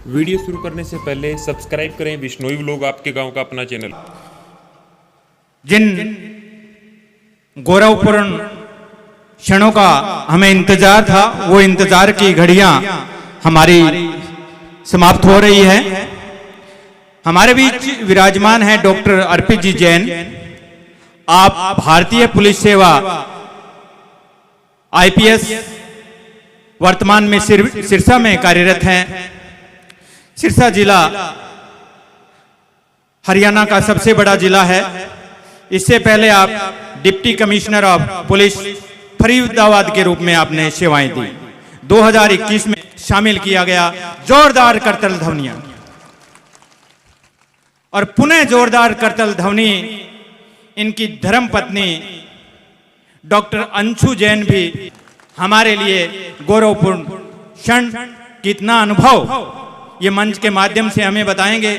Video शुरू करने से पहले सब्सक्राइब करें विश्नोई व्लॉग, आपके गांव का अपना चैनल। जिन गौरवपूर्ण क्षणों का हमें इंतजार था, वो इंतजार की घड़ियां हमारी समाप्त हो रही है। हमारे बीच विराजमान है डॉक्टर अर्पित जी जैन। आप भारतीय पुलिस सेवा आईपीएस वर्तमान में सिरसा में कार्यरत हैं। सिरसा जिला हरियाणा का सबसे बड़ा जिला है। इससे पहले आप deputy commissioner of police Faridabad के रूप में आपने सेवाएं दी। 2021 में शामिल किया गया जोरदार करतल ध्वनियां, और पुनः जोरदार करतल ध्वनि इनकी धर्मपत्नी डॉक्टर अंशु जैन भी हमारे लिए गौरवपूर्ण क्षण। कितना अनुभव ये मंच के माध्यम से हमें बताएंगे।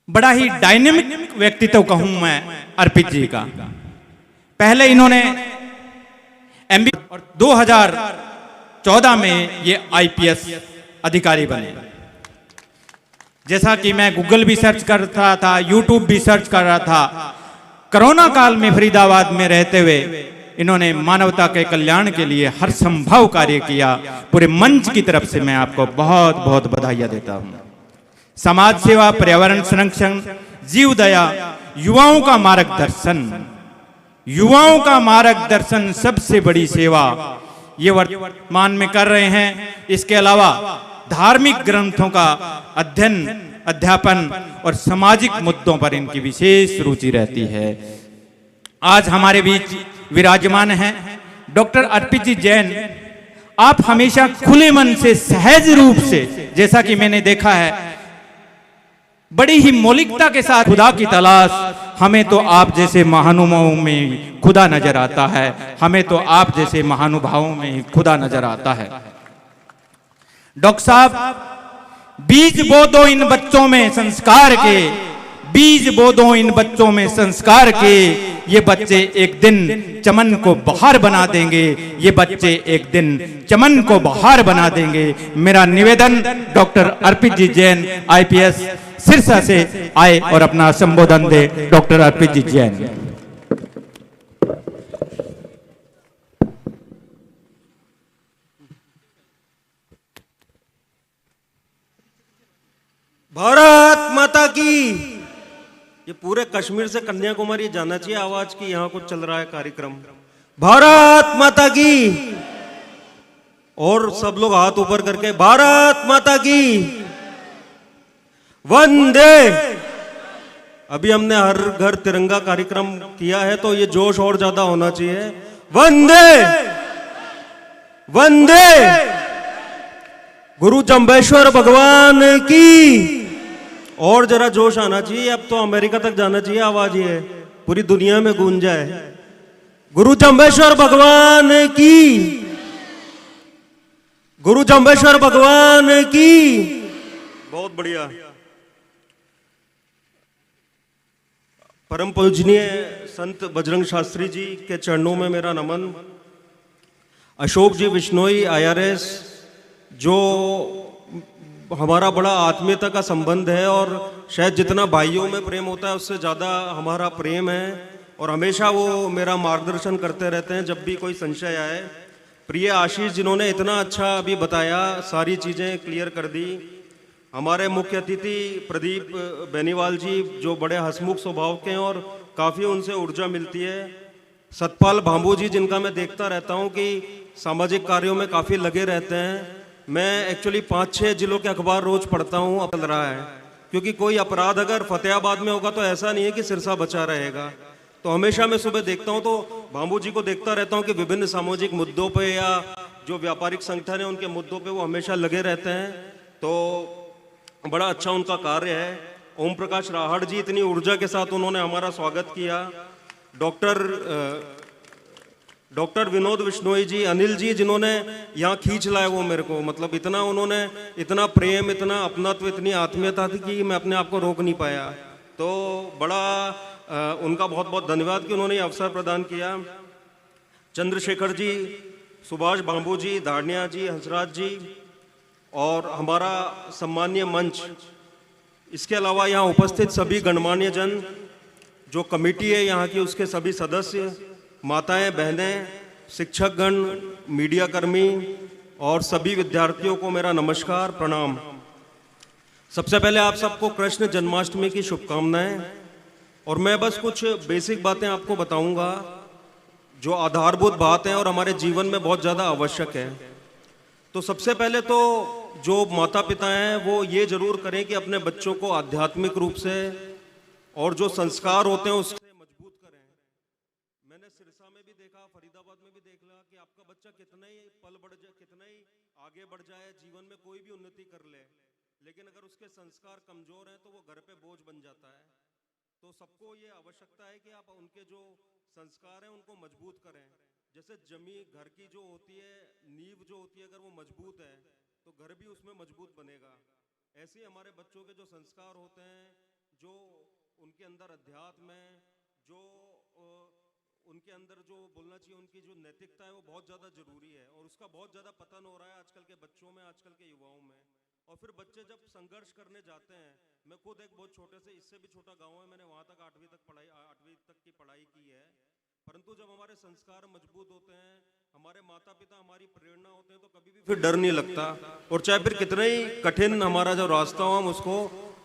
बड़ा ही डायनेमिक व्यक्तित्व कहूं मैं अर्पित जी का। पहले इन्होंने एमबी और 2014 में ये आईपीएस अधिकारी बने। जैसा कि मैं गूगल भी सर्च कर रहा था, यूट्यूब भी सर्च कर रहा था, कोरोना काल में फरीदाबाद में रहते हुए इन्होंने मानवता के कल्याण के लिए हर संभव कार्य किया। पूरे मंच की तरफ से मैं आपको बहुत बहुत बधाइयां देता हूं। समाज सेवा, पर्यावरण संरक्षण, जीव दया, युवाओं का मार्गदर्शन, युवाओं का मार्गदर्शन सबसे बड़ी सेवा ये वर्तमान में कर रहे हैं। इसके अलावा धार्मिक ग्रंथों का अध्ययन, अध्यापन और सामाजिक मुद्दों पर इनकी विशेष रुचि रहती है। आज हमारे बीच विराजमान हैं डॉक्टर अर्पित जी जैन। आप हमेशा खुले मन से, सहज रूप से, जैसा कि मैंने देखा है, बड़ी ही मौलिकता के साथ खुदा की तलाश। हमें तो आप जैसे महानुभावों में खुदा नजर आता है, हमें तो आप जैसे महानुभावों में खुदा नजर आता है। डॉक्टर साहब, बीज बो दो इन बच्चों में संस्कार के, बीज बो दो इन बच्चों में संस्कार के, ये बच्चे एक दिन चमन को बहार बना देंगे, ये बच्चे एक दिन चमन को बहार बना देंगे। मेरा निवेदन डॉक्टर अर्पित जी जैन आईपीएस सिरसा से आए और अपना संबोधन दे। डॉक्टर अर्पित जी जैन। भारत माता की। ये पूरे कश्मीर से कन्याकुमारी जाना चाहिए आवाज की, यहाँ कुछ चल रहा है कार्यक्रम। भारत माता की। और सब लोग हाथ ऊपर करके भारत माता की वंदे। अभी हमने हर घर तिरंगा कार्यक्रम किया है, तो ये जोश और ज्यादा होना चाहिए। वंदे वंदे। गुरु जम्बेश्वर भगवान की। और जरा जोश आना चाहिए, अब तो अमेरिका तक जाना चाहिए आवाज, ये पूरी दुनिया में गूंज जाए। गुरु जम्बेश्वर भगवान की। गुरु जम्बेश्वर भगवान की। बहुत बढ़िया। परम पूजनीय संत बजरंग शास्त्री जी के चरणों में मेरा नमन। अशोक जी विश्नोई आईआरएस, जो हमारा बड़ा आत्मीयता का संबंध है, और शायद जितना भाइयों में प्रेम होता है उससे ज़्यादा हमारा प्रेम है, और हमेशा वो मेरा मार्गदर्शन करते रहते हैं जब भी कोई संशय आए। प्रिय आशीष, जिन्होंने इतना अच्छा अभी बताया, सारी चीज़ें क्लियर कर दी। हमारे मुख्य अतिथि प्रदीप बेनीवाल जी, जो बड़े हंसमुख स्वभाव के हैं और काफ़ी उनसे ऊर्जा मिलती है। सतपाल भांबू जी, जिनका मैं देखता रहता हूँ कि सामाजिक कार्यों में काफ़ी लगे रहते हैं। मैं एक्चुअली 5-6 जिलों के अखबार रोज पढ़ता हूँ, अब चल रहा है, क्योंकि कोई अपराध अगर फतेहाबाद में होगा तो ऐसा नहीं है कि सिरसा बचा रहेगा। तो हमेशा मैं सुबह देखता हूँ, तो भांबू जी को देखता रहता हूँ कि विभिन्न सामाजिक मुद्दों पे या जो व्यापारिक संगठन है उनके मुद्दों पे वो हमेशा लगे रहते हैं। तो बड़ा अच्छा उनका कार्य है। ओम प्रकाश राहड़ जी, इतनी ऊर्जा के साथ उन्होंने हमारा स्वागत किया। डॉक्टर विनोद विश्नोई जी, अनिल जी, जिन्होंने यहाँ खींच लाया वो मेरे को, मतलब इतना उन्होंने, इतना प्रेम, इतना अपनात्व, इतनी आत्मीयता थी कि मैं अपने आप को रोक नहीं पाया। तो बड़ा उनका बहुत बहुत धन्यवाद कि उन्होंने अवसर प्रदान किया। चंद्रशेखर जी, सुभाष बांबू जी, धारणिया जी, हंसराज जी और हमारा सम्मानीय मंच, इसके अलावा यहाँ उपस्थित सभी गणमान्य जन, जो कमेटी है यहाँ की उसके सभी सदस्य, माताएं, बहनें, शिक्षकगण, मीडिया कर्मी और सभी विद्यार्थियों को मेरा नमस्कार, प्रणाम। सबसे पहले आप सबको कृष्ण जन्माष्टमी की शुभकामनाएं। और मैं बस कुछ बेसिक बातें आपको बताऊंगा जो आधारभूत बात है और हमारे जीवन में बहुत ज़्यादा आवश्यक है। तो सबसे पहले तो जो माता पिता हैं वो ये जरूर करें कि अपने बच्चों को आध्यात्मिक रूप से और जो संस्कार होते हैं उससे मजबूत करें। मैंने सिरसा में भी देखा, फरीदाबाद में भी देखा कि आपका बच्चा कितना ही कितना ही आगे बढ़ जाए, जीवन में कोई भी उन्नति कर ले, लेकिन अगर उसके संस्कार कमजोर हैं तो वो घर पे बोझ बन जाता है। तो सबको ये आवश्यकता है कि आप उनके जो संस्कार हैं उनको मजबूत करें। जैसे घर की जो होती है नींव जो होती है, अगर वो मजबूत है तो घर भी उसमें मजबूत बनेगा। ऐसे ही हमारे बच्चों के जो संस्कार होते हैं, जो उनके अंदर अध्यात्म है, जो उनके अंदर जो बोलना चाहिए, उनकी जो नैतिकता है वो बहुत ज़्यादा जरूरी है। और उसका बहुत ज़्यादा पतन हो रहा है आजकल के बच्चों में, आजकल के युवाओं में। और फिर बच्चे जब संघर्ष करने जाते हैं, मैं खुद एक बहुत छोटे से, इससे भी छोटा गांव है, मैंने वहाँ तक 8वीं तक की पढ़ाई की है। परंतु जब हमारे संस्कार मजबूत होते हैं, हमारे माता पिता हमारी प्रेरणा होते हैं, तो कभी भी फिर डर नहीं लगता। और चाहे फिर कितना ही कठिन हमारा जो रास्ता हो, हम उसको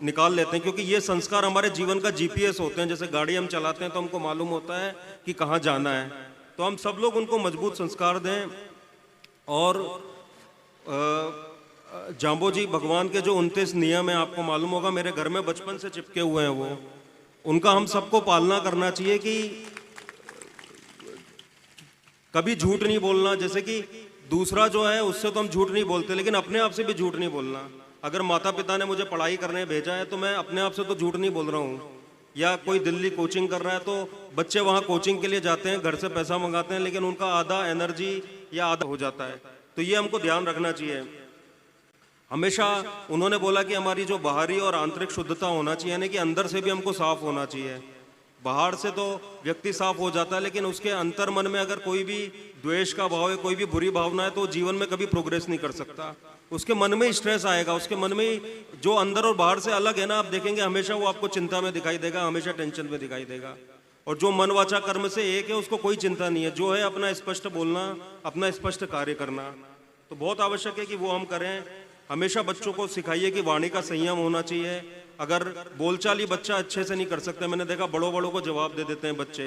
निकाल लेते हैं, क्योंकि ये संस्कार हमारे जीवन का GPS होते हैं। जैसे गाड़ी हम चलाते हैं तो हमको मालूम होता है कि कहाँ जाना है। तो हम सब लोग उनको मजबूत संस्कार दें। और जाम्बो जी, भगवान के जो 29 नियम है, आपको मालूम होगा, मेरे घर में बचपन से चिपके हुए हैं वो, उनका हम सबको पालना करना चाहिए कि कभी झूठ नहीं बोलना। जैसे कि दूसरा जो है उससे तो हम झूठ नहीं बोलते, लेकिन अपने आप से भी झूठ नहीं बोलना। अगर माता पिता ने मुझे पढ़ाई करने भेजा है तो मैं अपने आप से तो झूठ नहीं बोल रहा हूँ। या कोई दिल्ली कोचिंग कर रहा है तो बच्चे वहाँ कोचिंग के लिए जाते हैं, घर से पैसा मंगाते हैं, लेकिन उनका आधा एनर्जी या आधा हो जाता है। तो ये हमको ध्यान रखना चाहिए। हमेशा उन्होंने बोला कि हमारी जो बाहरी और आंतरिक शुद्धता होना चाहिए, यानी कि अंदर से भी हमको साफ होना चाहिए। बाहर से तो व्यक्ति साफ हो जाता है, लेकिन उसके अंतर मन में अगर कोई भी द्वेष का भाव है, कोई भी बुरी भावना है, तो जीवन में कभी प्रोग्रेस नहीं कर सकता। उसके मन में स्ट्रेस आएगा, उसके मन में जो अंदर और बाहर से अलग है ना, आप देखेंगे हमेशा वो आपको चिंता में दिखाई देगा, हमेशा टेंशन में दिखाई देगा। और जो मन वाचा कर्म से एक है, उसको कोई चिंता नहीं है। जो है अपना स्पष्ट बोलना, अपना स्पष्ट कार्य करना, तो बहुत आवश्यक है कि वो हम करें। हमेशा बच्चों को सिखाइए कि वाणी का संयम होना चाहिए। अगर बोलचाल ही बच्चा अच्छे से नहीं कर सकता, मैंने देखा बड़ों को जवाब दे देते हैं बच्चे।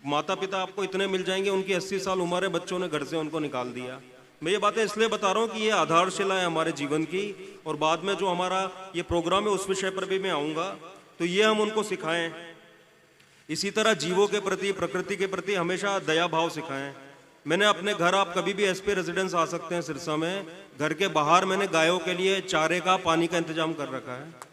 माता पिता आपको इतने मिल जाएंगे, उनकी 80 साल उम्र है, बच्चों ने घर से उनको निकाल दिया। मैं ये बातें इसलिए बता रहा हूँ कि ये आधारशिला है हमारे जीवन की। और बाद में जो हमारा ये प्रोग्राम है उस विषय पर भी मैं आऊँगा, तो ये हम उनको सिखाएं। इसी तरह जीवों के प्रति, प्रकृति के प्रति हमेशा दया भाव सिखाएं। मैंने अपने घर, आप कभी भी SP रेजिडेंस आ सकते हैं सिरसा में, घर के बाहर मैंने गायों के लिए चारे का, पानी का इंतजाम कर रखा है।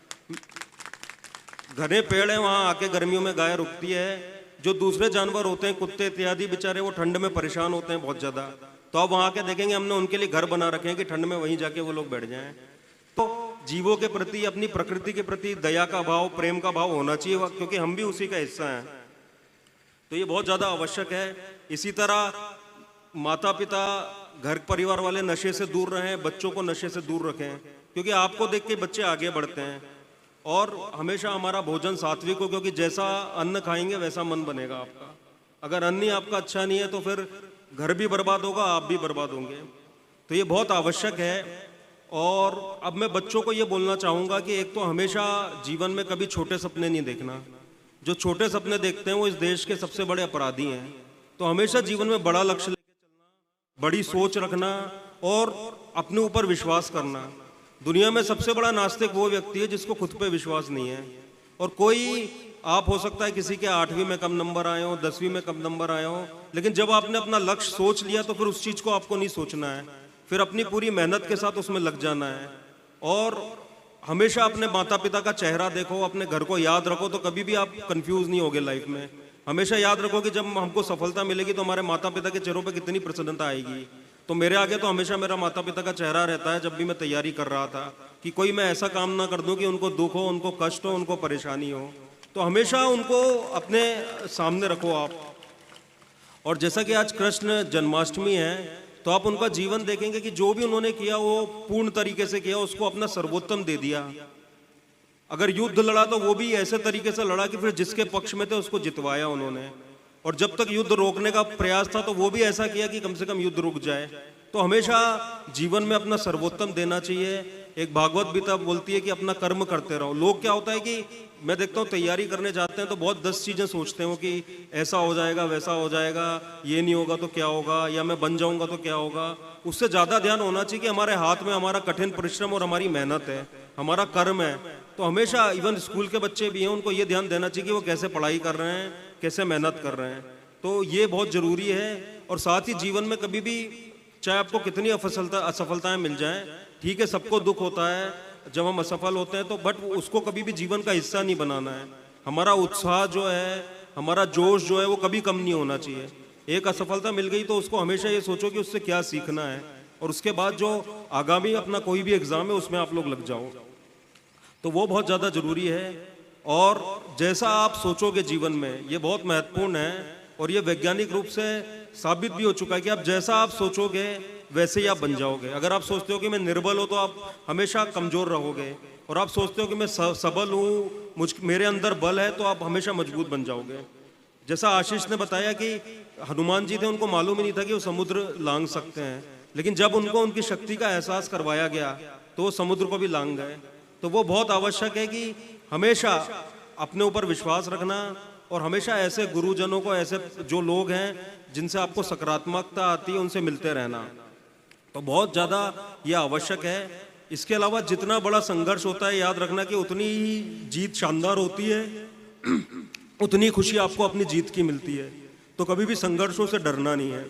घने पेड़ है, वहाँ आके गर्मियों में गाय रुकती है। जो दूसरे जानवर होते हैं, कुत्ते इत्यादि, बेचारे वो ठंड में परेशान होते हैं बहुत ज़्यादा। तो आप वहाँ आके देखेंगे हमने उनके लिए घर बना रखे हैं कि ठंड में वहीं जाके वो लोग बैठ जाएं। तो जीवों के प्रति, अपनी प्रकृति के प्रति दया का भाव, प्रेम का भाव होना चाहिए, क्योंकि हम भी उसी का हिस्सा हैं। तो ये बहुत ज़्यादा आवश्यक है। इसी तरह माता पिता, घर परिवार वाले नशे से दूर रहें, बच्चों को नशे से दूर रखें, क्योंकि आपको देख के बच्चे आगे बढ़ते हैं। और हमेशा हमारा भोजन सात्विक हो, क्योंकि जैसा अन्न खाएंगे वैसा मन बनेगा आपका। अगर अन्न ही आपका अच्छा नहीं है तो फिर घर भी बर्बाद होगा, आप भी बर्बाद होंगे। तो ये बहुत आवश्यक है। और अब मैं बच्चों को ये बोलना चाहूँगा कि एक तो हमेशा जीवन में कभी छोटे सपने नहीं देखना। जो छोटे सपने देखते हैं वो इस देश के सबसे बड़े अपराधी हैं। तो हमेशा जीवन में बड़ा लक्ष्य लेके चलना, बड़ी सोच रखना और अपने ऊपर विश्वास करना। दुनिया में सबसे बड़ा नास्तिक वो व्यक्ति है जिसको खुद पे विश्वास नहीं है। और कोई, आप हो सकता है किसी के 8वीं में कम नंबर आए हो, 10वीं में कम नंबर आए हो, लेकिन जब आपने अपना लक्ष्य सोच लिया तो फिर उस चीज़ को आपको नहीं सोचना है, फिर अपनी पूरी मेहनत के साथ उसमें लग जाना है। और हमेशा अपने माता पिता का चेहरा देखो, अपने घर को याद रखो, तो कभी भी आप कंफ्यूज नहीं होगे लाइफ में। हमेशा याद रखो कि जब हमको सफलता मिलेगी तो हमारे माता पिता के चेहरों पे कितनी प्रसन्नता आएगी। तो मेरे आगे तो हमेशा मेरा माता पिता का चेहरा रहता है जब भी मैं तैयारी कर रहा था, कि कोई मैं ऐसा काम ना कर दूं कि उनको दुख हो, उनको कष्ट हो, उनको परेशानी हो। तो हमेशा उनको अपने सामने रखो आप। और जैसा कि आज कृष्ण जन्माष्टमी है, तो आप उनका जीवन देखेंगे कि जो भी उन्होंने किया वो पूर्ण तरीके से किया, उसको अपना सर्वोत्तम दे दिया। अगर युद्ध लड़ा तो वो भी ऐसे तरीके से लड़ा कि फिर जिसके पक्ष में थे उसको जितवाया उन्होंने, और जब तक युद्ध रोकने का प्रयास था तो वो भी ऐसा किया कि कम से कम युद्ध रुक जाए। तो हमेशा जीवन में अपना सर्वोत्तम देना चाहिए। एक भागवत गीता बोलती है कि अपना कर्म करते रहो। लोग क्या होता है कि मैं देखता हूँ तैयारी करने जाते हैं तो बहुत 10 चीजें सोचते हो कि ऐसा हो जाएगा, वैसा हो जाएगा, ये नहीं होगा तो क्या होगा, या मैं बन जाऊंगा तो क्या होगा। उससे ज्यादा ध्यान होना चाहिए कि हमारे हाथ में हमारा कठिन परिश्रम और हमारी मेहनत है, हमारा कर्म है। तो हमेशा इवन स्कूल के बच्चे भी हैं, उनको ये ध्यान देना चाहिए कि वो कैसे पढ़ाई कर रहे हैं, कैसे मेहनत कर रहे हैं। तो ये बहुत जरूरी है। और साथ ही जीवन में कभी भी चाहे आपको कितनी असफलताएं मिल जाएं, ठीक है, सबको दुख होता है जब हम असफल होते हैं, तो बट उसको कभी भी जीवन का हिस्सा नहीं बनाना है। हमारा उत्साह जो है, हमारा जोश जो है, वो कभी कम नहीं होना चाहिए। एक असफलता मिल गई तो उसको हमेशा ये सोचो कि उससे क्या सीखना है, और उसके बाद जो आगामी अपना कोई भी एग्जाम है उसमें आप लोग लग जाओ। तो वो बहुत ज़्यादा जरूरी है। और जैसा आप सोचोगे जीवन में, ये बहुत महत्वपूर्ण है, और ये वैज्ञानिक रूप से साबित भी हो चुका है कि आप जैसा आप सोचोगे वैसे ही आप बन जाओगे। अगर आप सोचते हो कि मैं निर्बल हूं तो आप हमेशा कमजोर रहोगे, और आप सोचते हो कि मैं सबल हूं, मेरे अंदर बल है, तो आप हमेशा मजबूत बन जाओगे। जैसा आशीष ने बताया कि हनुमान जी थे, उनको मालूम ही नहीं था कि वो समुद्र लांघ सकते हैं, लेकिन जब उनको उनकी शक्ति का एहसास करवाया गया तो वो समुद्र को भी लांघ गए। तो वो बहुत आवश्यक है कि हमेशा अपने ऊपर विश्वास रखना, और हमेशा ऐसे गुरुजनों को, ऐसे जो लोग हैं जिनसे आपको सकारात्मकता आती है, उनसे मिलते रहना तो बहुत ज़्यादा ये आवश्यक है। इसके अलावा जितना बड़ा संघर्ष होता है, याद रखना कि उतनी ही जीत शानदार होती है, उतनी खुशी आपको अपनी जीत की मिलती है। तो कभी भी संघर्षों से डरना नहीं है।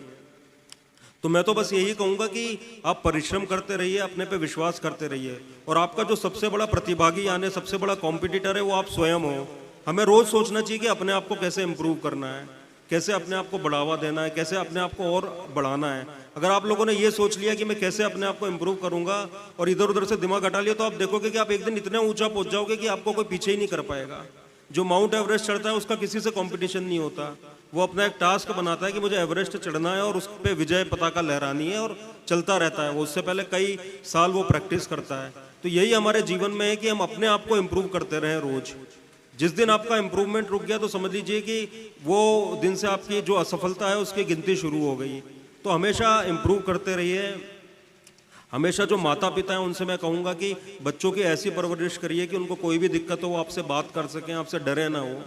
तो मैं तो बस यही कहूँगा कि आप परिश्रम करते रहिए, अपने पे विश्वास करते रहिए, और आपका जो सबसे बड़ा प्रतिभागी यानी सबसे बड़ा कॉम्पिटिटर है वो आप स्वयं हो। हमें रोज सोचना चाहिए कि अपने आप को कैसे इम्प्रूव करना है, कैसे अपने आप को बढ़ावा देना है, कैसे अपने आप को और बढ़ाना है। अगर आप लोगों ने ये सोच लिया कि मैं कैसे अपने आप को इम्प्रूव करूंगा और इधर उधर से दिमाग हटा लिया, तो आप देखोगे कि आप एक दिन इतने ऊंचा पहुंच जाओगे कि आपको कोई पीछे ही नहीं कर पाएगा। जो माउंट एवरेस्ट चढ़ता है उसका किसी से कंपटीशन नहीं होता, वो अपना एक टास्क बनाता है कि मुझे एवरेस्ट चढ़ना है और उस पर विजय पताका लहरानी है, और चलता रहता है वो। उससे पहले कई साल वो प्रैक्टिस करता है। तो यही हमारे जीवन में है कि हम अपने आप को इम्प्रूव करते रहें रोज। जिस दिन आपका इम्प्रूवमेंट रुक गया तो समझ लीजिए कि वो दिन से आपकी जो असफलता है उसकी गिनती शुरू हो गई। तो हमेशा इम्प्रूव करते रहिए। हमेशा जो माता पिता हैं उनसे मैं कहूँगा कि बच्चों की ऐसी परवरिश करिए कि उनको कोई भी दिक्कत हो वो आपसे बात कर सकें, आपसे डरे ना हो।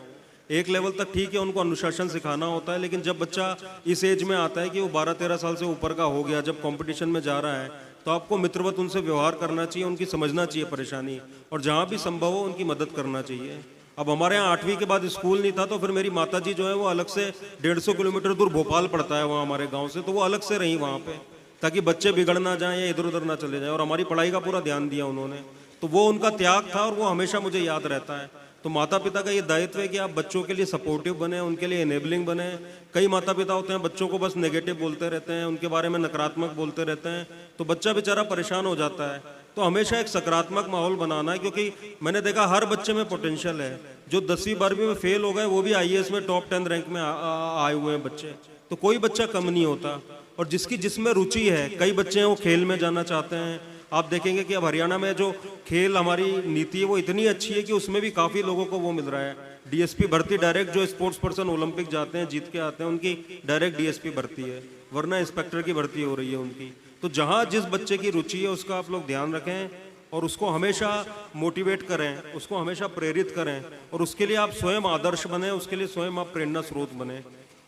एक लेवल तक ठीक है, उनको अनुशासन सिखाना होता है, लेकिन जब बच्चा इस एज में आता है कि वो 12-13 साल से ऊपर का हो गया, जब कंपटीशन में जा रहा है, तो आपको मित्रवत उनसे व्यवहार करना चाहिए, उनकी समझना चाहिए परेशानी, और जहाँ भी संभव हो उनकी मदद करना चाहिए। अब हमारे यहाँ 8वीं के बाद स्कूल नहीं था, तो फिर मेरी माताजी जो है वो अलग से 150 किलोमीटर दूर भोपाल पड़ता है वहाँ हमारे गांव से, तो वो अलग से रही वहाँ पे, ताकि बच्चे बिगड़ ना जाएं या इधर उधर ना चले जाएं, और हमारी पढ़ाई का पूरा ध्यान दिया उन्होंने। तो वो उनका त्याग था और वो हमेशा मुझे याद रहता है। तो माता पिता का ये दायित्व है कि आप बच्चों के लिए सपोर्टिव बने, उनके लिए एनेबलिंग बने। कई माता पिता होते हैं बच्चों को बस नेगेटिव बोलते रहते हैं, उनके बारे में नकारात्मक बोलते रहते हैं, तो बच्चा बेचारा परेशान हो जाता है। तो हमेशा एक सकारात्मक माहौल बनाना है, क्योंकि मैंने देखा हर बच्चे में पोटेंशियल है। जो 10वीं 12वीं में फेल हो गए वो भी IAS में टॉप 10 रैंक में आए हुए हैं बच्चे। तो कोई बच्चा कम नहीं होता, और जिसकी जिसमें रुचि है, कई बच्चे हैं वो खेल में जाना चाहते हैं। आप देखेंगे कि अब हरियाणा में जो खेल हमारी नीति है वो इतनी अच्छी है कि उसमें भी काफ़ी लोगों को वो मिल रहा है। DSP भर्ती डायरेक्ट, जो स्पोर्ट्स पर्सन ओलंपिक जाते हैं जीत के आते हैं, उनकी डायरेक्ट DSP भर्ती है, वरना इंस्पेक्टर की भर्ती हो रही है उनकी। तो जहाँ जिस बच्चे की रुचि है उसका आप लोग ध्यान रखें, और उसको हमेशा मोटिवेट करें, उसको हमेशा प्रेरित करें, और उसके लिए आप स्वयं आदर्श बने, उसके लिए स्वयं आप प्रेरणा स्रोत बने।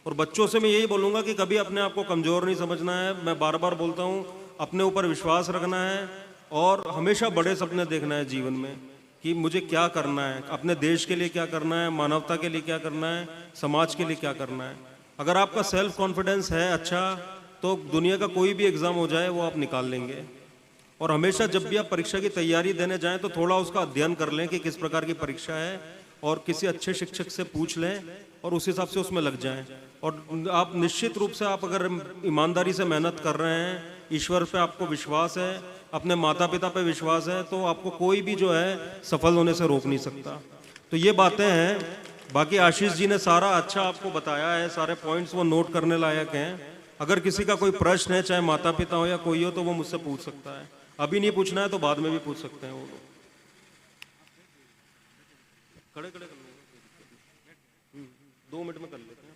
और बच्चों से मैं यही बोलूँगा कि कभी अपने आप को कमज़ोर नहीं समझना है। मैं बार बार बोलता हूँ, अपने ऊपर विश्वास रखना है, और हमेशा बड़े सपने देखना है जीवन में कि मुझे क्या करना है, अपने देश के लिए क्या करना है, मानवता के लिए क्या करना है, समाज के लिए क्या करना है। अगर आपका सेल्फ कॉन्फिडेंस है अच्छा, तो दुनिया का कोई भी एग्ज़ाम हो जाए वो आप निकाल लेंगे। और हमेशा जब भी आप परीक्षा की तैयारी देने जाएं तो थोड़ा उसका अध्ययन कर लें कि किस प्रकार की परीक्षा है, और किसी अच्छे शिक्षक से पूछ लें और उस हिसाब से उसमें लग जाएं। और आप निश्चित रूप से, आप अगर ईमानदारी से मेहनत कर रहे हैं, ईश्वर पे आपको विश्वास है, अपने माता पिता पे विश्वास है, तो आपको कोई भी जो है सफल होने से रोक नहीं सकता। तो ये बातें हैं। बाकी आशीष जी ने सारा अच्छा आपको बताया है, सारे पॉइंट्स वो नोट करने लायक हैं। अगर किसी का कोई प्रश्न है, चाहे माता पिता हो या कोई हो, तो वो मुझसे पूछ सकता है। अभी नहीं पूछना है तो बाद में भी पूछ सकते हैं वो लोग। खड़े खड़े कर लेंगे, 2 मिनट में कर लेते हैं।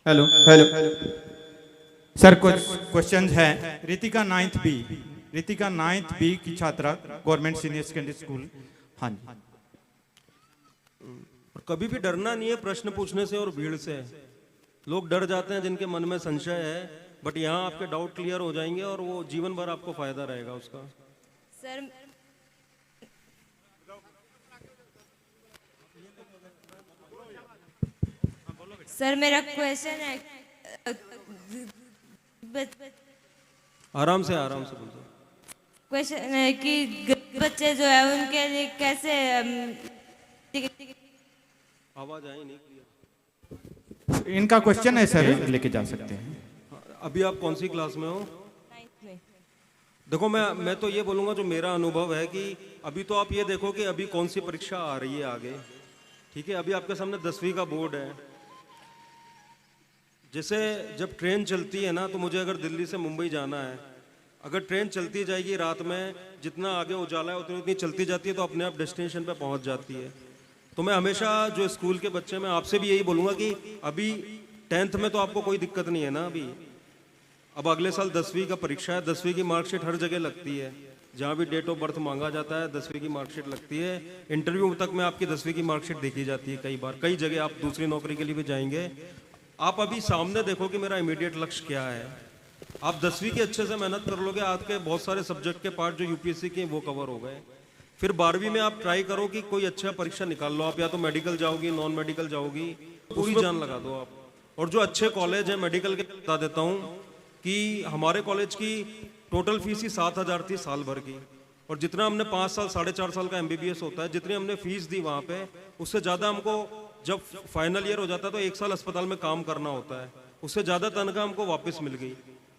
हेलो हेलो सर, कुछ क्वेश्चंस हैं। Ritika 9th B, Ritika 9th B की छात्रा, गवर्नमेंट सीनियर सेकेंडरी स्कूल। हाँ जी। और कभी भी डरना नहीं है प्रश्न पूछने से और भीड़ से। लोग डर जाते हैं जिनके मन में संशय है, बट यहाँ आपके डाउट क्लियर हो जाएंगे और वो जीवन भर आपको फायदा रहेगा उसका। सर सर मेरा क्वेश्चन है, आराम से बोलो। क्वेश्चन है कि बच्चे जो है उनके लिए कैसे आवाज आई नहीं क्लियर। इनका क्वेश्चन है सर, लेके जा सकते हैं। अभी आप कौन सी क्लास में हो? 9th में। देखो, मैं तो ये बोलूँगा, जो मेरा अनुभव है कि अभी तो आप ये देखो कि अभी कौन सी परीक्षा आ रही है आगे। ठीक है, अभी आपके सामने 10वीं का बोर्ड है। जैसे जब ट्रेन चलती है ना, तो मुझे अगर दिल्ली से मुंबई जाना है, अगर ट्रेन चलती जाएगी रात में, जितना आगे उजाला है उतनी चलती जाती है, तो अपने आप डेस्टिनेशन पे पहुंच जाती है। तो मैं हमेशा जो स्कूल के बच्चे, मैं आपसे भी यही बोलूँगा कि अभी 10th में तो आपको कोई दिक्कत नहीं है ना अभी। अब अगले साल 10वीं का परीक्षा है, 10वीं की मार्कशीट हर जगह लगती है, जहाँ भी डेट ऑफ बर्थ मांगा जाता है 10वीं की मार्कशीट लगती है। इंटरव्यू तक में आपकी 10वीं की मार्कशीट देखी जाती है कई बार, कई जगह आप दूसरी नौकरी के लिए भी जाएंगे। आप अभी सामने देखो कि मेरा इमीडिएट लक्ष्य क्या है। आप 10वीं के अच्छे से मेहनत कर लोगे, आपके बहुत सारे सब्जेक्ट के पार्ट जो यूपीएससी के वो कवर हो गए। फिर 12वीं में आप ट्राई करो कि कोई अच्छा परीक्षा निकाल लो आप, या तो मेडिकल जाओगी, नॉन मेडिकल जाओगी, पूरी जान लगा दो आप। और जो अच्छे कॉलेज है मेडिकल के, बता देता हूँ कि हमारे कॉलेज की टोटल फीस ही 7,000 थी साल भर की। और जितना हमने 5 साल 4.5 साल का MBBS होता है, जितनी हमने फीस दी वहाँ पे, उससे ज़्यादा हमको जब फाइनल ईयर हो जाता है तो 1 साल अस्पताल में काम करना होता है, उससे ज़्यादा तनख्वाह हमको वापस मिल गई।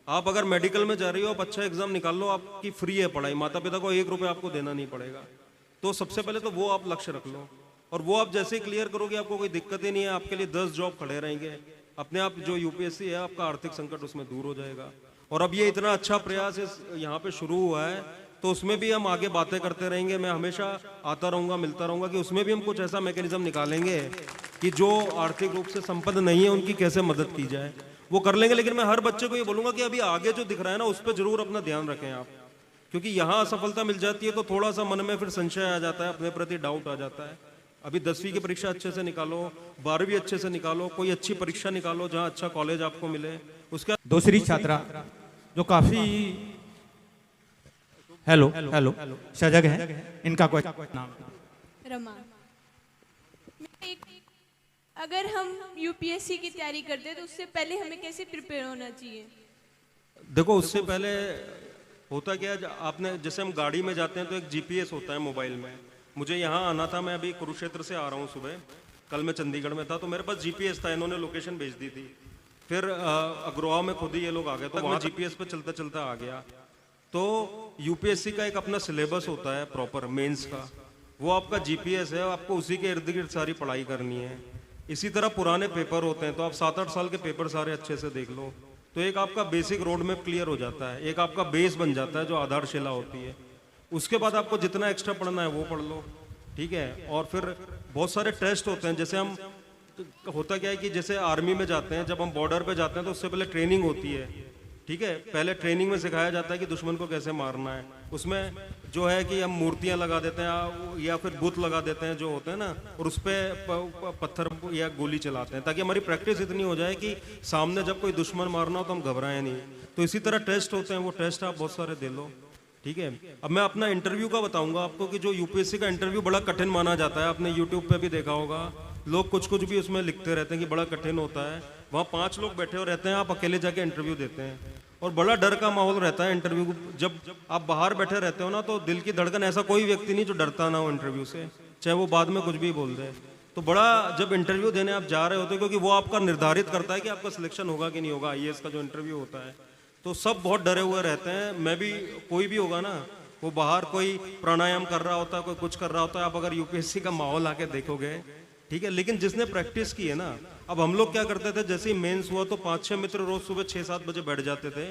आप अगर मेडिकल में जा रही हो, आप अच्छा एग्जाम निकाल लो, आपकी फ्री है पढ़ाई, माता पिता को 1 रुपये आपको देना नहीं पड़ेगा। तो सबसे पहले तो वो आप लक्ष्य रख लो, और वो आप जैसे ही क्लियर करोगे आपको कोई दिक्कत ही नहीं है, आपके लिए 10 जॉब खड़े रहेंगे अपने आप। जो यूपीएससी है, आपका आर्थिक संकट उसमें दूर हो जाएगा। और अब ये इतना अच्छा प्रयास यहाँ पे शुरू हुआ है, तो उसमें भी हम आगे बातें करते रहेंगे। मैं हमेशा आता रहूँगा, मिलता रहूँगा, कि उसमें भी हम कुछ ऐसा मैकेनिज्म निकालेंगे कि जो आर्थिक रूप से संपन्न नहीं है उनकी कैसे मदद की जाए, वो कर लेंगे। लेकिन मैं हर बच्चे को ये बोलूँगा कि अभी आगे जो दिख रहा है ना, उस पर जरूर अपना ध्यान रखें आप, क्योंकि यहाँ असफलता मिल जाती है तो थोड़ा सा मन में फिर संशय आ जाता है, अपने प्रति डाउट आ जाता है। अभी 10वीं की परीक्षा अच्छे से निकालो, 12वीं अच्छे से निकालो, कोई अच्छी परीक्षा निकालो जहाँ अच्छा कॉलेज आपको मिले। उसके दूसरी छात्रा जो काफी हेलो सजग है, इनका नाम रमा। अगर हम यूपीएससी की तैयारी करते हैं तो उससे पहले हमें कैसे प्रिपेयर होना चाहिए? देखो, उससे पहले होता क्या है, आपने जैसे हम गाड़ी में जाते हैं तो एक जीपीएस होता है मोबाइल में। मुझे यहाँ आना था, मैं अभी कुरुक्षेत्र से आ रहा हूँ सुबह, कल मैं चंडीगढ़ में था, तो मेरे पास जीपीएस था, इन्होंने लोकेशन भेज दी थी। फिर अग्रोहा में खुद ही ये लोग आ गए, तो वहाँ जीपीएस पे चलता चलता आ गया। तो यूपीएससी का एक अपना सिलेबस होता है प्रॉपर मेंस का, वो आपका जीपीएस है, आपको उसी के इर्द गिर्द सारी पढ़ाई करनी है। इसी तरह पुराने पेपर होते हैं, तो आप 7-8 साल के पेपर सारे अच्छे से देख लो, तो एक आपका बेसिक रोड मैप क्लियर हो जाता है, एक आपका बेस बन जाता है जो आधारशिला होती है। उसके बाद आपको जितना एक्स्ट्रा पढ़ना है वो पढ़ लो, ठीक है। और फिर बहुत सारे टेस्ट होते हैं, जैसे हम, होता क्या है कि जैसे आर्मी में जाते हैं, जब हम बॉर्डर पे जाते हैं तो उससे पहले ट्रेनिंग होती है, ठीक है। पहले ट्रेनिंग में सिखाया जाता है कि दुश्मन को कैसे मारना है। उसमें जो है कि हम मूर्तियां लगा देते हैं या फिर बुत लगा देते हैं जो होते हैं ना, और उस पर पत्थर या गोली चलाते हैं, ताकि हमारी प्रैक्टिस इतनी हो जाए कि सामने जब कोई दुश्मन मारना हो तो हम घबराएं नहीं। तो इसी तरह टेस्ट होते हैं, वो टेस्ट आप बहुत सारे दे लो, ठीक है। अब मैं अपना इंटरव्यू का बताऊंगा आपको कि जो यूपीएससी का इंटरव्यू बड़ा कठिन माना जाता है, आपने यूट्यूब पे भी देखा होगा, लोग कुछ कुछ भी उसमें लिखते रहते हैं कि बड़ा कठिन होता है। वहाँ 5 लोग बैठे हुए रहते हैं, आप अकेले जाके इंटरव्यू देते हैं, और बड़ा डर का माहौल रहता है इंटरव्यू। जब आप बाहर बैठे रहते हो ना, तो दिल की धड़कन, ऐसा कोई व्यक्ति नहीं जो डरता ना हो इंटरव्यू से, चाहे वो बाद में कुछ भी बोल दे। तो बड़ा, जब इंटरव्यू देने आप जा रहे होते हो, क्योंकि वो आपका निर्धारित करता है कि आपका सिलेक्शन होगा कि नहीं होगा। आईएएस का जो इंटरव्यू होता है, तो सब बहुत डरे हुए रहते हैं। मैं भी, कोई भी होगा ना, वो बाहर कोई प्राणायाम कर रहा होता है, कोई कुछ कर रहा होता है। आप अगर यूपीएससी का माहौल आके देखोगे, ठीक है, लेकिन जिसने प्रैक्टिस की है ना, अब हम लोग क्या करते थे, जैसे ही मेंस हुआ तो 5-6 मित्र रोज सुबह 6-7 बजे बैठ जाते थे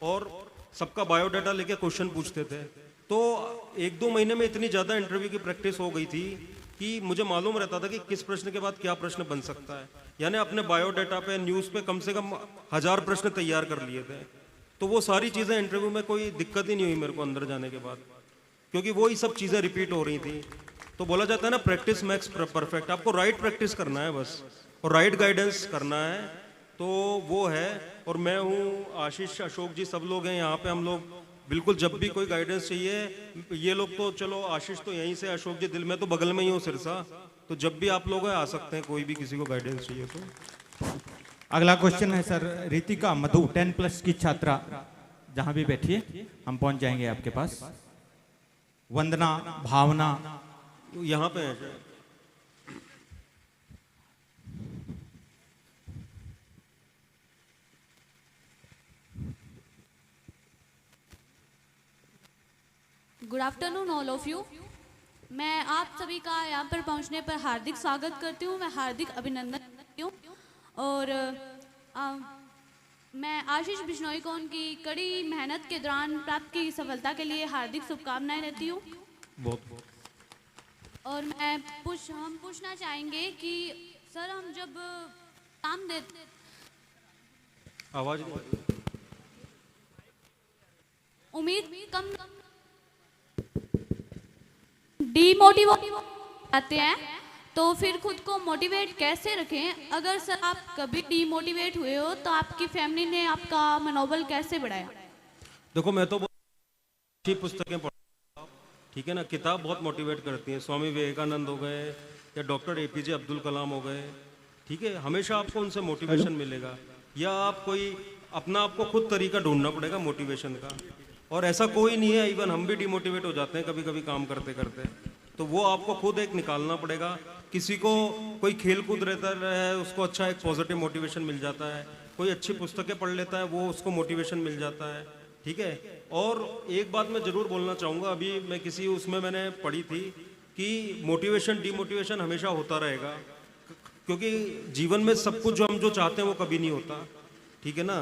और सबका बायोडाटा लेके क्वेश्चन पूछते थे। तो 1-2 महीने में इतनी ज्यादा इंटरव्यू की प्रैक्टिस हो गई थी कि मुझे मालूम रहता था कि किस प्रश्न के बाद क्या प्रश्न बन सकता है। यानी अपने बायोडाटा पे, न्यूज पे कम से कम 1000 प्रश्न तैयार कर लिए थे। तो वो सारी चीजें इंटरव्यू में कोई दिक्कत ही नहीं हुई मेरे को अंदर जाने के बाद, क्योंकि वो ही सब चीजें रिपीट हो रही थी। तो बोला जाता है ना, प्रैक्टिस मेक्स परफेक्ट। आपको राइट प्रैक्टिस करना है बस, और राइट गाइडेंस करना है, तो वो है। और मैं हूँ, आशीष, अशोक जी, सब लोग हैं यहाँ पे। हम लोग बिल्कुल जब भी कोई गाइडेंस चाहिए, ये लोग तो चलो, आशीष तो यहीं से, अशोक जी दिल में तो बगल में ही हो सिरसा, तो जब भी आप लोग आ सकते हैं, कोई भी किसी को गाइडेंस चाहिए तो। अगला क्वेश्चन है सर, रितिका मधु 10+ की छात्रा, जहां भी बैठिए हम पहुंच जाएंगे आपके पास। वंदना, भावना, यहाँ पे है शायद। Good afternoon all of you. मैं आप सभी का यहाँ पर पहुँचने पर हार्दिक स्वागत करती हूँ, मैं हार्दिक अभिनंदन करती हूँ। और मैं आशीष बिश्नोई को उनकी कड़ी मेहनत के दौरान प्राप्त की सफलता के लिए हार्दिक शुभकामनाएं देती हूँ। बहुत। और हम पूछना चाहेंगे कि सर, हम जब काम देते, आवाज उम्मीद कम डीमोटिवेट आते हैं, तो फिर खुद को मोटिवेट कैसे रखें? अगर सर आप कभी डीमोटिवेट हुए हो तो आपकी फैमिली ने आपका मनोबल कैसे बढ़ाया? देखो, मैं तो बहुत अच्छी पुस्तकें पढ़ता हूँ, ठीक है ना। किताब बहुत मोटिवेट करती हैं। स्वामी विवेकानंद हो गए या डॉक्टर APJ अब्दुल कलाम हो गए, ठीक है, हमेशा आपको उनसे मोटिवेशन मिलेगा। या आप कोई अपना, आपको खुद तरीका ढूंढना पड़ेगा मोटिवेशन का। और ऐसा कोई नहीं है, इवन हम भी डिमोटिवेट हो जाते हैं कभी कभी काम करते करते, तो वो आपको खुद एक निकालना पड़ेगा। किसी को कोई खेल कूद रहता है, उसको अच्छा एक पॉजिटिव मोटिवेशन मिल जाता है। कोई अच्छी पुस्तकें पढ़ लेता है, वो उसको मोटिवेशन मिल जाता है, ठीक है। और एक बात मैं ज़रूर बोलना चाहूँगा, अभी मैं किसी उसमें मैंने पढ़ी थी कि मोटिवेशन डिमोटिवेशन हमेशा होता रहेगा, क्योंकि जीवन में सब कुछ जो हम जो चाहते हैं वो कभी नहीं होता, ठीक है ना।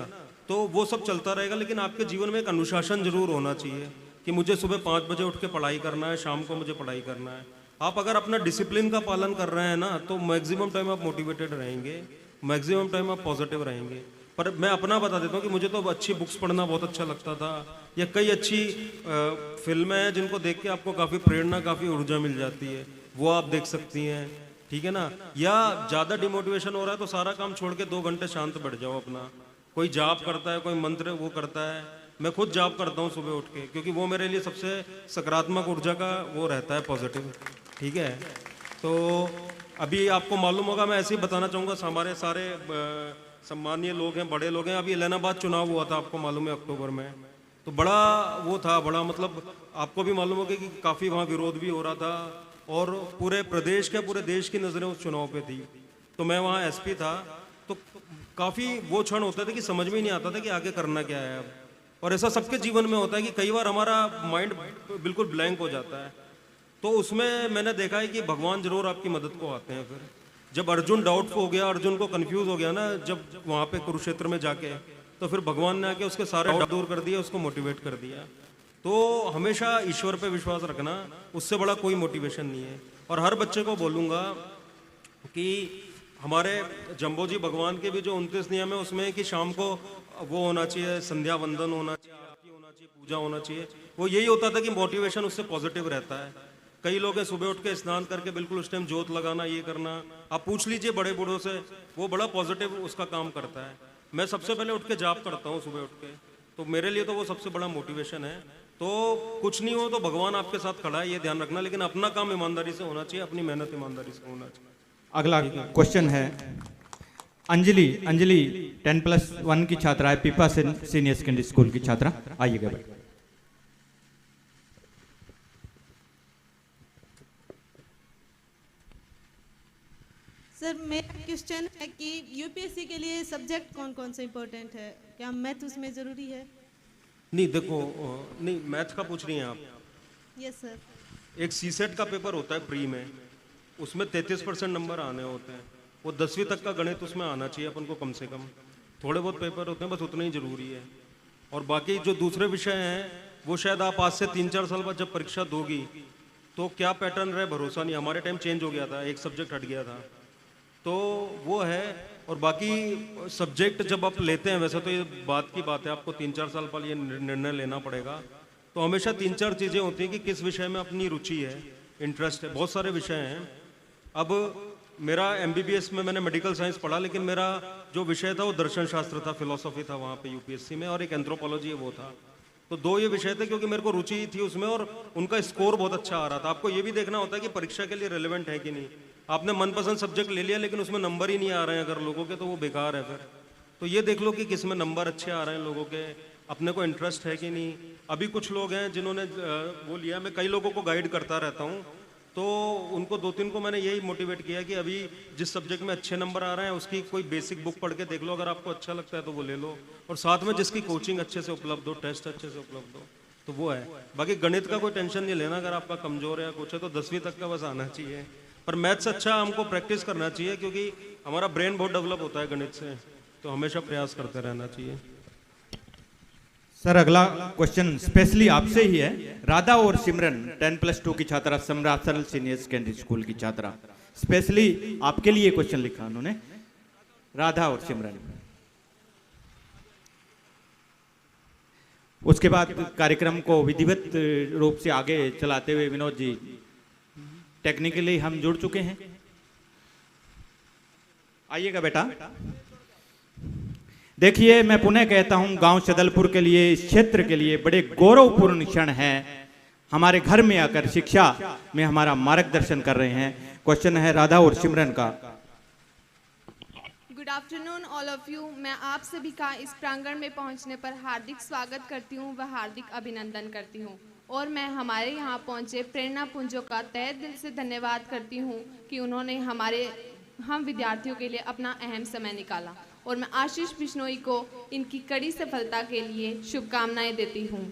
तो वो सब चलता रहेगा, लेकिन आपके जीवन में एक अनुशासन जरूर होना चाहिए कि मुझे सुबह 5 बजे उठ के पढ़ाई करना है, शाम को मुझे पढ़ाई करना है। आप अगर अपना डिसिप्लिन का पालन कर रहे हैं ना, तो मैक्सिमम टाइम आप मोटिवेटेड रहेंगे, मैक्सिमम टाइम आप पॉजिटिव रहेंगे। पर मैं अपना बता देता हूँ कि मुझे तो अच्छी बुक्स पढ़ना बहुत अच्छा लगता था, या कई अच्छी फिल्में हैं जिनको देख के आपको काफ़ी प्रेरणा, काफ़ी ऊर्जा मिल जाती है, वो आप देख सकती हैं, ठीक है ना। या ज़्यादा डिमोटिवेशन हो रहा है तो सारा काम छोड़ के 2 घंटे शांत बैठ जाओ अपना। कोई जाप करता है, कोई मंत्र वो करता है, मैं खुद जाप करता हूँ सुबह उठ के, क्योंकि वो मेरे लिए सबसे सकारात्मक ऊर्जा का वो रहता है, पॉजिटिव, ठीक है। तो अभी आपको मालूम होगा, मैं ऐसे ही बताना चाहूँगा, हमारे सारे सम्मानीय लोग हैं, बड़े लोग हैं। अभी इलाहाबाद चुनाव हुआ था, आपको मालूम है, अक्टूबर में, तो बड़ा वो था, बड़ा मतलब आपको भी मालूम होगा कि काफ़ी वहाँ विरोध भी हो रहा था, और पूरे प्रदेश के, पूरे देश की नज़रें उस चुनाव पे थी। तो मैं वहाँ SP था, तो काफ़ी वो क्षण होते थे कि समझ में ही नहीं आता था कि आगे करना क्या है अब। और ऐसा सबके जीवन में होता है कि कई बार हमारा माइंड बिल्कुल ब्लैंक हो जाता है। तो उसमें मैंने देखा है कि भगवान जरूर आपकी मदद को आते हैं। फिर जब अर्जुन डाउट हो गया, अर्जुन को कंफ्यूज हो गया ना, जब वहाँ पे कुरुक्षेत्र में जाके, तो फिर भगवान ने आके उसके सारे डाउट दूर कर दिए, उसको मोटिवेट कर दिया। तो हमेशा ईश्वर पे विश्वास रखना, उससे बड़ा कोई मोटिवेशन नहीं है। और हर बच्चे को बोलूँगा कि हमारे जम्बो जी भगवान के भी जो 29 नियम है, उसमें कि शाम को वो होना चाहिए, संध्या वंदन होना चाहिए, आरती होना चाहिए, पूजा होना चाहिए। वो यही होता था कि मोटिवेशन उससे पॉजिटिव रहता है। कई लोग हैं सुबह उठ के स्नान करके बिल्कुल उस टाइम जोत लगाना, ये करना, आप पूछ लीजिए बड़े बूढ़ों से, वो बड़ा पॉजिटिव उसका काम करता है। मैं सबसे पहले उठ के जाप करता हूँ सुबह उठ के, तो मेरे लिए तो वो सबसे बड़ा मोटिवेशन है। तो कुछ नहीं हो तो भगवान आपके साथ खड़ा है, ये ध्यान रखना, लेकिन अपना काम ईमानदारी से होना चाहिए, अपनी मेहनत ईमानदारी से होना चाहिए। अगला क्वेश्चन है अंजलि 10+1 की छात्रा है, पीपा सीनियर सेकेंडरी स्कूल की छात्रा, आइएगा भाई। सर, मेरा क्वेश्चन है कि यूपीएससी के लिए सब्जेक्ट कौन कौन से इम्पोर्टेंट है? क्या मैथ उसमें ज़रूरी है? नहीं, देखो, नहीं, मैथ का पूछ रही हैं आप? Yes sir. एक सीसेट का पेपर होता है प्री में, उसमें 33% नंबर आने होते हैं। वो 10वीं तक का गणित उसमें आना चाहिए अपन को कम से कम। थोड़े बहुत पेपर होते हैं, बस उतना ही जरूरी है। और बाकी जो दूसरे विषय हैं वो शायद आप आज से 3-4 साल बाद जब परीक्षा दोगी तो क्या पैटर्न रहे भरोसा नहीं। हमारे टाइम चेंज हो गया था, एक सब्जेक्ट हट गया था, तो वो है। और बाकी सब्जेक्ट जब आप लेते हैं, वैसे तो ये बात की बात है, आपको 3-4 साल बाद ये निर्णय लेना पड़ेगा। तो हमेशा 3-4 चीज़ें होती हैं कि किस विषय में अपनी रुचि है, इंटरेस्ट है। बहुत सारे विषय हैं। अब मेरा MBBS में मैंने मेडिकल साइंस पढ़ा, लेकिन मेरा जो विषय था वो दर्शन शास्त्र था, फिलोसॉफी था वहाँ पे UPSC में, और एक एंथ्रोपोलॉजी वो था। तो 2 ये विषय थे क्योंकि मेरे को रुचि थी उसमें, और उनका स्कोर बहुत अच्छा आ रहा था। आपको ये भी देखना होता है कि परीक्षा के लिए रिलेवेंट है कि नहीं। आपने मनपसंद सब्जेक्ट ले लिया लेकिन उसमें नंबर ही नहीं आ रहे हैं अगर लोगों के, तो वो बेकार है फिर। तो ये देख लो कि किस में नंबर अच्छे आ रहे हैं लोगों के, अपने को इंटरेस्ट है कि नहीं। अभी कुछ लोग हैं जिन्होंने वो लिया, मैं कई लोगों को गाइड करता रहता हूँ, तो उनको 2-3 को मैंने यही मोटिवेट किया कि अभी जिस सब्जेक्ट में अच्छे नंबर आ रहे हैं उसकी कोई बेसिक बुक पढ़ के देख लो, अगर आपको अच्छा लगता है तो वो ले लो। और साथ में जिसकी कोचिंग अच्छे से उपलब्ध हो, टेस्ट अच्छे से उपलब्ध हो, तो वो है। बाकी गणित का कोई टेंशन नहीं लेना, अगर आपका कमजोर है या कुछ है तो 10वीं तक का बस आना चाहिए। पर मैथ्स अच्छा हमको प्रैक्टिस करना चाहिए, क्योंकि हमारा ब्रेन बहुत डेवलप होता है गणित से, तो हमेशा प्रयास करते रहना चाहिए। सर अगला क्वेश्चन स्पेशली आपसे ही है। राधा और सिमरन 10+2 की छात्रा, सम्राट सरल सीनियर सेकेंडरी स्कूल की छात्रा, स्पेशली आपके लिए क्वेश्चन लिखा उन्होंने। राधा और सिमरन। उसके बाद कार्यक्रम को विधिवत रूप से आगे चलाते हुए विनोद जी, टेक्निकली हम जुड़ चुके हैं। आइएगा बेटा। देखिए, मैं पुनः कहता हूं, गांव सदलपुर के लिए, इस क्षेत्र के लिए बड़े गौरवपूर्ण क्षण है। हमारे घर में आकर शिक्षा में हमारा मार्गदर्शन कर रहे हैं। क्वेश्चन है राधा और सिमरन का। Good afternoon all of you. मैं आप सभी का इस प्रांगण में पहुंचने पर हार्दिक स्वागत करती हूं व हार्दिक अभिनंदन करती हूं। और मैं हमारे यहां पहुंचे प्रेरणा पुंजों का तहे दिल से धन्यवाद करती हूं कि उन्होंने हम विद्यार्थियों के लिए अपना अहम समय निकाला। और मैं आशीष बिश्नोई को इनकी कड़ी सफलता के लिए शुभकामनाएं देती हूं।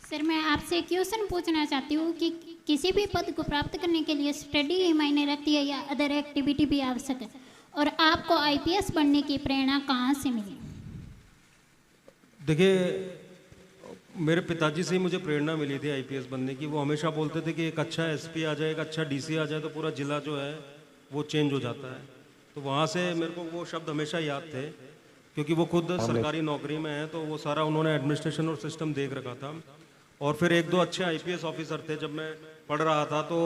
सर, मैं आपसे क्वेश्चन पूछना चाहती हूँ कि किसी भी पद को प्राप्त करने के लिए स्टडी ही मायने रखती है या अदर एक्टिविटी भी आवश्यक है? और आपको IPS बनने की प्रेरणा कहाँ से मिली? देखिए, मेरे पिताजी से ही मुझे प्रेरणा मिली थी IPS बनने की। वो हमेशा बोलते थे कि एक अच्छा SP आ जाए, एक अच्छा DC आ जाए तो पूरा जिला जो है वो चेंज हो जाता है। तो वहाँ से मेरे को वो शब्द हमेशा याद थे, क्योंकि वो खुद सरकारी नौकरी में है, तो वो सारा उन्होंने एडमिनिस्ट्रेशन और सिस्टम देख रखा था। और फिर 1-2 अच्छे IPS ऑफिसर थे। जब मैं पढ़ रहा था तो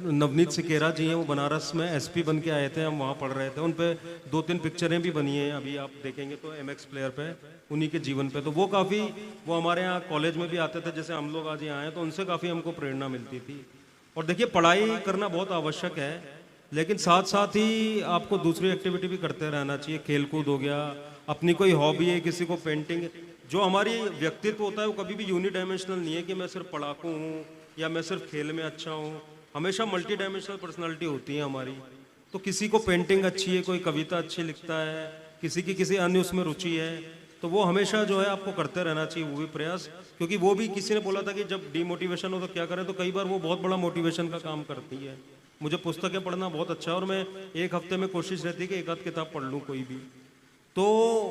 नवनीत सिकेरा जी हैं, वो बनारस में SP बन के आए थे, हम वहाँ पढ़ रहे थे। उन पे 2-3 पिक्चरें भी बनी हैं, अभी आप देखेंगे तो MX प्लेयर पे, उन्हीं के जीवन पे। तो वो काफ़ी, वो हमारे यहाँ कॉलेज में भी आते थे, जैसे हम लोग आज यहाँ आए, तो उनसे काफ़ी हमको प्रेरणा मिलती थी। और देखिए, पढ़ाई करना बहुत आवश्यक है, लेकिन साथ साथ ही आपको दूसरी एक्टिविटी भी करते रहना चाहिए। खेलकूद हो गया, अपनी कोई हॉबी है, किसी को पेंटिंग। जो हमारी व्यक्तित्व होता है वो कभी भी यूनिडायमेंशनल नहीं है कि मैं सिर्फ पढ़ाकू हूँ या मैं सिर्फ खेल में अच्छा हूँ। हमेशा मल्टी डायमेंशनल पर्सनालिटी होती है हमारी। तो किसी को पेंटिंग अच्छी है, कोई कविता अच्छी लिखता है, किसी की किसी अन्य उसमें रुचि है, तो वो हमेशा जो है आपको करते रहना चाहिए वो भी प्रयास। क्योंकि वो भी, किसी ने बोला था कि जब डिमोटिवेशन हो तो क्या करें, तो कई बार वो बहुत बड़ा मोटिवेशन का काम करती है। मुझे पुस्तकें पढ़ना बहुत अच्छा है, और मैं 1 हफ्ते में कोशिश रहती है कि 1 आध किताब पढ़ लूँ कोई भी। तो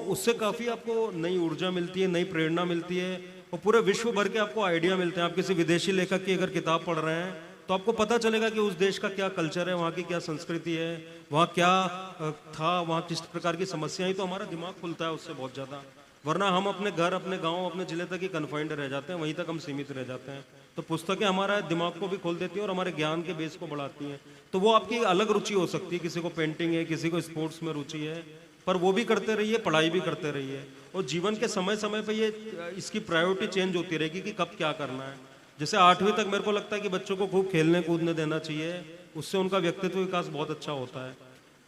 उससे काफ़ी आपको नई ऊर्जा मिलती है, नई प्रेरणा मिलती है, और पूरे विश्व भर के आपको आइडिया मिलते हैं। आप किसी विदेशी लेखक की अगर किताब पढ़ रहे हैं तो आपको पता चलेगा कि उस देश का क्या कल्चर है, वहाँ की क्या संस्कृति है, वहाँ क्या था, वहाँ किस प्रकार की समस्याएं। तो हमारा दिमाग खुलता है उससे बहुत ज़्यादा। वरना हम अपने घर, अपने गाँव, अपने ज़िले तक ही कन्फाइंड रह जाते हैं, वहीं तक हम सीमित रह जाते हैं। तो पुस्तकें हमारा दिमाग को भी खोल देती हैं और हमारे ज्ञान के बेस को बढ़ाती हैं। तो वो आपकी अलग रुचि हो सकती है, किसी को पेंटिंग है, किसी को स्पोर्ट्स में रुचि है, पर वो भी करते रहिए, पढ़ाई भी करते रहिए। और जीवन के समय समय पे ये इसकी प्रायोरिटी चेंज होती रहेगी कि कब क्या करना है। जैसे 8वीं तक मेरे को लगता है कि बच्चों को खूब खेलने कूदने देना चाहिए, उससे उनका व्यक्तित्व विकास बहुत अच्छा होता है।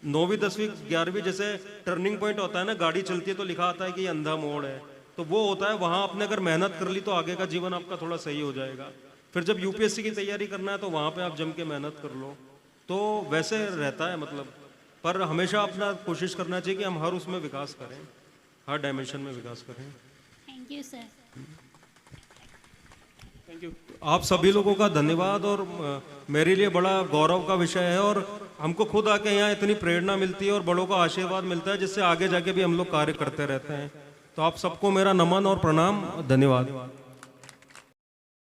9वीं 10वीं 11वीं जैसे टर्निंग पॉइंट होता है ना, गाड़ी चलती है तो लिखा आता है कि ये अंधा मोड़ है, तो वो होता है। वहाँ आपने अगर मेहनत कर ली तो आगे का जीवन आपका थोड़ा सही हो जाएगा। फिर जब UPSC की तैयारी करना है तो वहाँ पे आप जम के मेहनत कर लो, तो वैसे रहता है मतलब। पर हमेशा अपना कोशिश करना चाहिए कि हम हर उसमें विकास करें, हर डायमेंशन में विकास करें। Thank you sir. आप सभी लोगों का धन्यवाद। और मेरे लिए बड़ा गौरव का विषय है और हमको खुद आके यहाँ इतनी प्रेरणा मिलती है और बड़ों का आशीर्वाद मिलता है, जिससे आगे जाके भी हम लोग कार्य करते रहते हैं। तो आप सबको मेरा नमन और प्रणाम, धन्यवाद।